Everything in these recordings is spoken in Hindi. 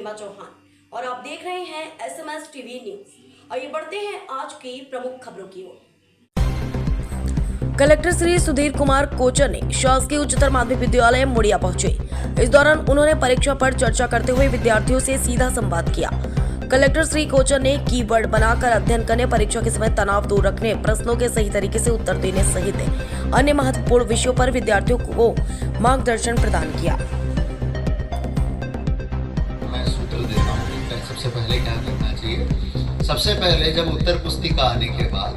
महिमा चौहान और आप देख रहे हैं SMS टीवी न्यूज। आइए बढ़ते हैं आज की प्रमुख खबरों की ओर। कलेक्टर श्री सुधीर कुमार कोचर ने शासकीय उच्चतर माध्यमिक विद्यालय मुड़िया पहुंचे। इस दौरान उन्होंने परीक्षा पर चर्चा करते हुए विद्यार्थियों से सीधा संवाद किया। कलेक्टर श्री कोचर ने कीवर्ड बनाकर अध्ययन करने, परीक्षा के समय तनाव दूर रखने, प्रश्नों के सही तरीके से उत्तर देने सहित अन्य महत्वपूर्ण विषयों पर विद्यार्थियों को मार्गदर्शन प्रदान किया। मैं सूत्र देता हूँ कि सबसे पहले क्या करना चाहिए। सबसे पहले जब उत्तर पुस्तिका आने के बाद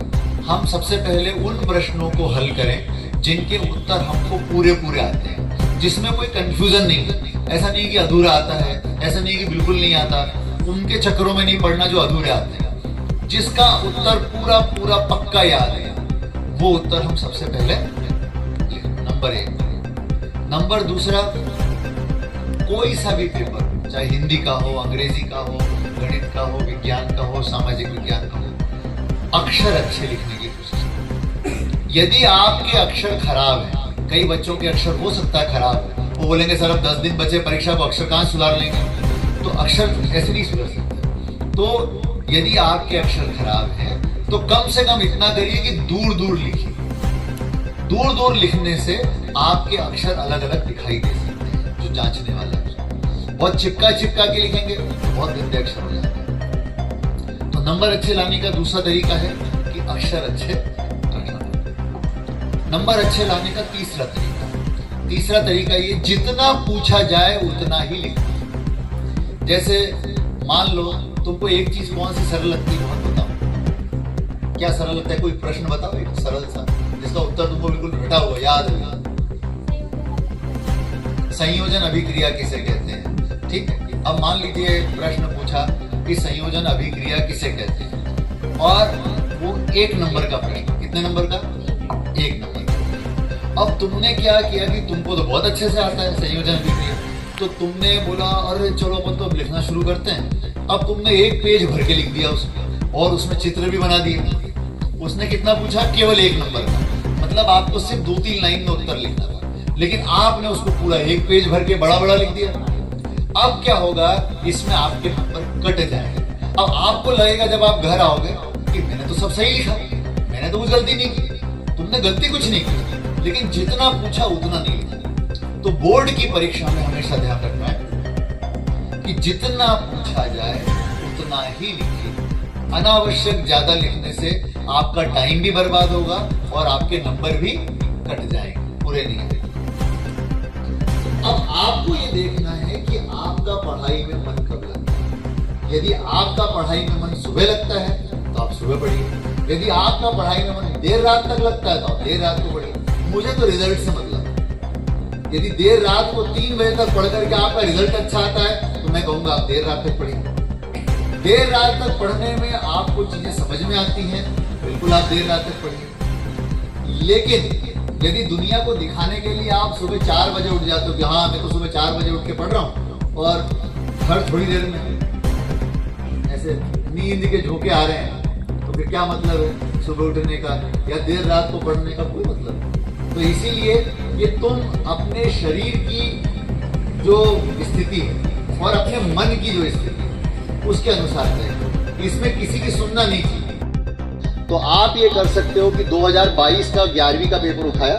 हम सबसे पहले उन प्रश्नों को हल करें जिनके उत्तर हमको पूरे आते हैं, जिसमें कोई कंफ्यूजन नहीं है। ऐसा नहीं कि अधूरा आता है, ऐसा नहीं कि बिल्कुल नहीं आता। उनके चक्करों में नहीं पड़ना जो अधूरे आते हैं। जिसका उत्तर पूरा पक्का याद है, वो उत्तर हम सबसे पहले नंबर 1। नंबर दूसरा, कोई सा भी पेपर, चाहे हिंदी का हो, अंग्रेजी का हो, गणित का हो, विज्ञान का हो, सामाजिक विज्ञान का हो, अक्षर अच्छे लिखने की कोशिश करें। यदि आपके अक्षर खराब है, कई बच्चों के अक्षर हो सकता है खराब है, वो बोलेंगे सर अब 10 दिन बचे परीक्षा को, अक्षर कहाँ सुधार लेंगे, तो अक्षर ऐसे नहीं सुधर सकते। तो यदि आपके अक्षर खराब है तो कम से कम इतना करिए कि दूर लिखिए। दूर लिखने से आपके अक्षर अलग अलग दिखाई दे सकते हैं, जो जांचने वाला है। बहुत चिपका के लिखेंगे तो बहुत गंदे अक्षर हो जाते हैं। तो नंबर अच्छे लाने का दूसरा तरीका है कि अक्षर अच्छे रखना। नंबर अच्छे लाने का तीसरा तरीका ये, जितना पूछा जाए उतना ही लिखना। जैसे मान लो तुमको एक चीज कौन सी सरल लगती है, बहुत बताओ। क्या सरल लगता है, कोई प्रश्न बताओ एक सरल सा जिसका उत्तर तुमको बिल्कुल रटा हुआ याद है। संयोजन अभिक्रिया किसे कहते हैं, ठीक है। अब मान लीजिए प्रश्न पूछा कि संयोजन अभिक्रिया किसे कहते हैं, और वो 1 नंबर का प्रश्न। कितने नंबर का? 1 नंबर का। अब तुमने क्या किया कि तुमको तो बहुत अच्छे से आता है संयोजन अभिक्रिया, तो तुमने बोला अरे चलो अपन तो अब लिखना शुरू करते हैं। अब तुमने 1 पेज भर के लिख दिया उसमें, और उसमें चित्र भी बना दिए। उसने कितना पूछा? केवल 1 नंबर का। मतलब आपको सिर्फ 2-3 लाइन में उत्तर लिखना था, लेकिन आपने उसको पूरा 1 पेज भर के बड़ा लिख दिया। अब क्या होगा, इसमें आपके नंबर कट जाएंगे। अब आपको लगेगा जब आप घर आओगे कि मैंने तो सब सही लिखा, मैंने तो कुछ गलती नहीं की। तुमने गलती कुछ नहीं की, लेकिन जितना पूछा उतना नहीं लिखा। तो बोर्ड की परीक्षा में हमेशा ध्यान रखना है कि जितना पूछा जाए उतना ही लिखिए। अनावश्यक ज्यादा लिखने से आपका टाइम भी बर्बाद होगा और आपके नंबर भी कट जाएंगे, पूरे नहीं आएंगे। अब आपको ये देखना है कि आपका पढ़ाई में मन कब लगता है। यदि आपका पढ़ाई में मन सुबह लगता है तो आप सुबह पढ़िए। यदि आपका पढ़ाई में मन देर रात तक लगता है तो आप देर रात को पढ़िए। मुझे तो रिजल्ट से मतलब, यदि देर रात को 3 बजे तक पढ़ करके आपका रिजल्ट अच्छा आता है तो मैं कहूंगा आप देर रात तक पढ़िए। देर रात तक पढ़ने में आपको चीजें समझ में आती हैं, बिल्कुल आप देर रात तक पढ़िए। लेकिन यदि दुनिया को दिखाने के लिए आप सुबह 4 बजे उठ जाते हो कि हाँ मैं तो सुबह 4 बजे उठ के पढ़ रहा हूँ, और हर थोड़ी देर में ऐसे नींद के झोंके आ रहे हैं, तो फिर क्या मतलब है सुबह उठने का या देर रात को पढ़ने का? कोई मतलब नहीं। तो इसीलिए ये तुम अपने शरीर की जो स्थिति है और अपने मन की जो स्थिति है उसके अनुसार करें। इसमें किसी की सुनना नहीं चाहिए। तो आप ये कर सकते हो कि 2022 का 11वीं का पेपर उठाया,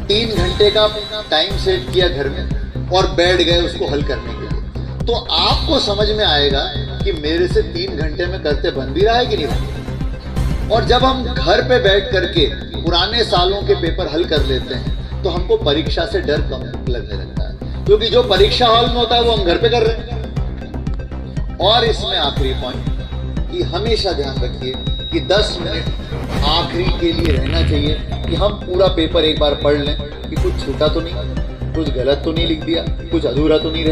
3 घंटे का टाइम सेट किया घर में और बैठ गए उसको हल करने के लिए। तो आपको समझ में आएगा कि मेरे से 3 घंटे में करते बन भी रहा है कि नहीं बन। और जब हम घर पे बैठ करके पुराने सालों के पेपर हल कर लेते हैं तो हमको परीक्षा से डर कम लगने लगता है, क्योंकि जो परीक्षा हॉल में होता है वो हम घर पे कर रहे हैं। और इसमें आखिरी पॉइंट कि हमेशा ध्यान रखिए कि 10 मिनट आखिरी के लिए रहना चाहिए कि हम पूरा पेपर एक बार पढ़ लें कि कुछ छूटा तो नहीं, कुछ गलत तो नहीं लिख दिया, कुछ अधूरा तो नहीं रह